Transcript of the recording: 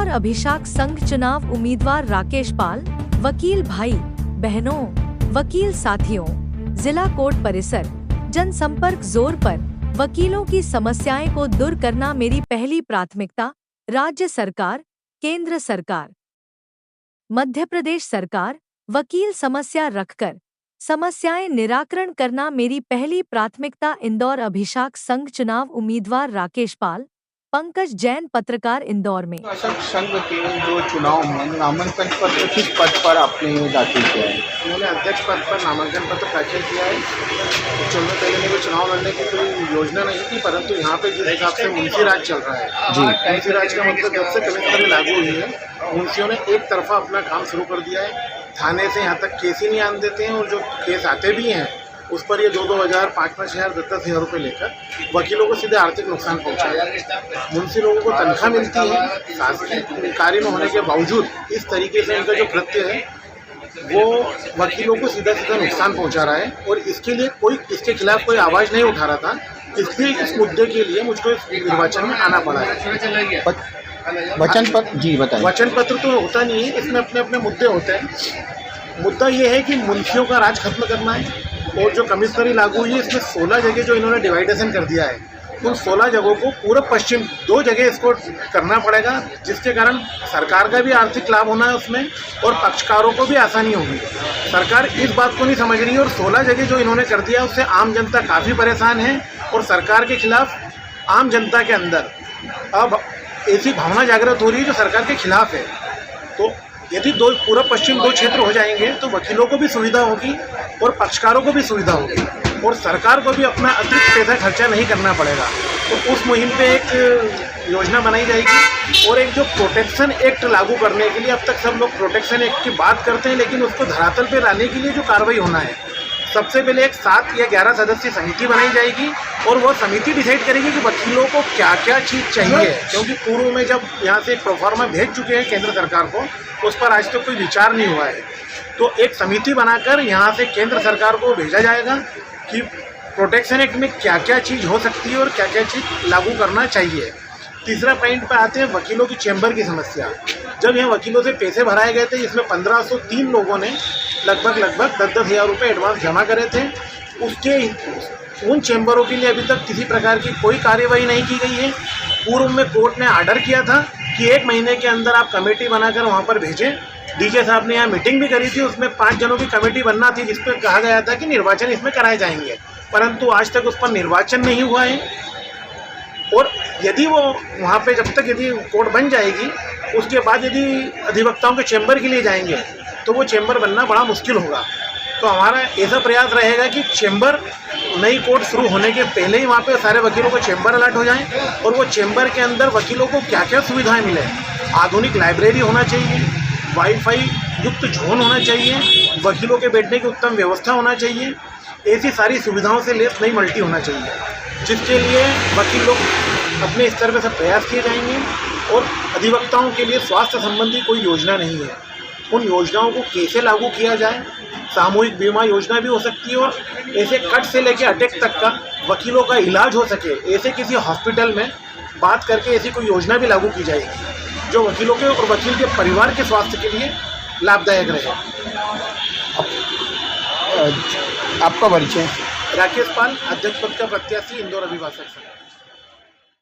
इंदौर अभिषेक संघ चुनाव उम्मीदवार राकेश पाल, वकील भाई बहनों, वकील साथियों, जिला कोर्ट परिसर, जनसंपर्क जोर पर। वकीलों की समस्याएं को दूर करना मेरी पहली प्राथमिकता। राज्य सरकार, केंद्र सरकार, मध्य प्रदेश सरकार, वकील समस्या रखकर समस्याएं निराकरण करना मेरी पहली प्राथमिकता। इंदौर अभिषेक संघ चुनाव उम्मीदवार राकेश पाल, पंकज जैन, पत्रकार, इंदौर में। अशोक संघ के जो चुनाव में नामांकन पत्र किस पद पर आपने दाखिल किया है? मैंने अध्यक्ष पद पर नामांकन पत्र दाखिल किया है। चुनाव पहले मेरे चुनाव लड़ने की कोई योजना नहीं थी, परंतु यहाँ पे जिस हिसाब से मुंशी राज चल रहा है जी, मुंशी राज का मतलब जब से कमिश्नरी लागू हुई है, मुंशियों ने एक तरफा अपना काम शुरू कर दिया है। थाने से यहाँ तक केस ही नहीं आने देते हैं, और जो केस आते भी हैं उस पर ये 2-2 हज़ार, 5-5 हज़ार, 10-10 हज़ार रुपये लेकर वकीलों को सीधे आर्थिक नुकसान पहुँचाया। मुंशी लोगों को तनख्वाह मिलती है, शासकीय कार्य में होने के बावजूद इस तरीके से इनका जो कृत्य है वो वकीलों को सीधा सीधा नुकसान पहुँचा रहा है, और इसके लिए कोई, इसके खिलाफ कोई आवाज़ नहीं उठा रहा था। इसलिए इस मुद्दे के लिए मुझको इस निर्वाचन में आना पड़ा है। वचन पत्र जी बताएं। वचन पत्र तो होता नहीं है, इसमें अपने अपने मुद्दे होते हैं। मुद्दा ये है कि मुंशियों का राज खत्म करना है, और जो कमिश्नरी लागू हुई है इसमें 16 जगह जो इन्होंने डिवाइडेशन कर दिया है, उन 16 जगहों को पूर्व पश्चिम 2 जगह इसको करना पड़ेगा, जिसके कारण सरकार का भी आर्थिक लाभ होना है उसमें, और पक्षकारों को भी आसानी होगी। सरकार इस बात को नहीं समझ रही है, और 16 जगह जो इन्होंने कर दिया उससे आम जनता काफ़ी परेशान है, और सरकार के खिलाफ आम जनता के अंदर अब ऐसी भावना जागृत हो रही है जो सरकार के खिलाफ है। तो यदि पूर्व पश्चिम 2 क्षेत्र हो जाएंगे तो वकीलों को भी सुविधा होगी और पक्षकारों को भी सुविधा होगी, और सरकार को भी अपना अतिरिक्त पैसा खर्चा नहीं करना पड़ेगा। तो उस मुहिम पे एक योजना बनाई जाएगी, और एक जो प्रोटेक्शन एक्ट लागू करने के लिए, अब तक सब लोग प्रोटेक्शन एक्ट की बात करते हैं, लेकिन उसको धरातल पे लाने के लिए जो कार्रवाई होना है, सबसे पहले एक 7 या 11 सदस्यीय समिति बनाई जाएगी, और वह समिति डिसाइड करेगी कि वकीलों को क्या क्या चीज़ चाहिए। क्योंकि पूर्व में जब यहाँ से प्रोफार्मा भेज चुके हैं केंद्र सरकार को, उस पर आज तक कोई विचार नहीं हुआ है। तो एक समिति बनाकर यहाँ से केंद्र सरकार को भेजा जाएगा कि प्रोटेक्शन एक्ट में क्या क्या चीज़ हो सकती है और क्या क्या चीज़ लागू करना चाहिए। तीसरा पॉइंट पर आते हैं वकीलों की चैम्बर की समस्या। जब यहाँ वकीलों से पैसे भराए गए थे, इसमें 1503 लोगों ने लगभग 10-10 हज़ार रुपये एडवांस जमा करे थे। उन चैम्बरों के लिए अभी तक किसी प्रकार की कोई कार्यवाही नहीं की गई है। पूर्व में कोर्ट ने ऑर्डर किया था कि 1 महीने के अंदर आप कमेटी बनाकर वहाँ पर भेजें। डीजे साहब ने यहाँ मीटिंग भी करी थी, उसमें 5 जनों की कमेटी बनना थी, जिस पर कहा गया था कि निर्वाचन इसमें कराए जाएंगे, परंतु आज तक उस पर निर्वाचन नहीं हुआ है। और यदि वो वहाँ पे जब तक यदि कोर्ट बन जाएगी, उसके बाद यदि अधिवक्ताओं के चैम्बर के लिए जाएंगे तो वो चैम्बर बनना बड़ा मुश्किल होगा। तो हमारा ऐसा प्रयास रहेगा कि चैम्बर, नई कोर्ट शुरू होने के पहले ही वहाँ पे सारे वकीलों को चैम्बर अलर्ट हो जाएं, और वो चैम्बर के अंदर वकीलों को क्या क्या सुविधाएं मिले। आधुनिक लाइब्रेरी होना चाहिए, वाईफाई युक्त जोन होना चाहिए, वकीलों के बैठने की उत्तम व्यवस्था होना चाहिए। ऐसी सारी सुविधाओं से लेस नई मल्टी होना चाहिए, जिसके लिए वकील लोग अपने स्तर पर सब प्रयास किए जाएंगे। और अधिवक्ताओं के लिए स्वास्थ्य संबंधी कोई योजना नहीं है, उन योजनाओं को कैसे लागू किया जाए। सामूहिक बीमा योजना भी हो सकती है, और ऐसे कट से लेकर अटैक तक का वकीलों का इलाज हो सके, ऐसे किसी हॉस्पिटल में बात करके ऐसी कोई योजना भी लागू की जाएगी जो वकीलों के और वकील के परिवार के स्वास्थ्य के लिए लाभदायक रहे। आपका परिचय? राकेश पाल, अध्यक्ष पद का प्रत्याशी, इंदौर अभिभाषक संघ।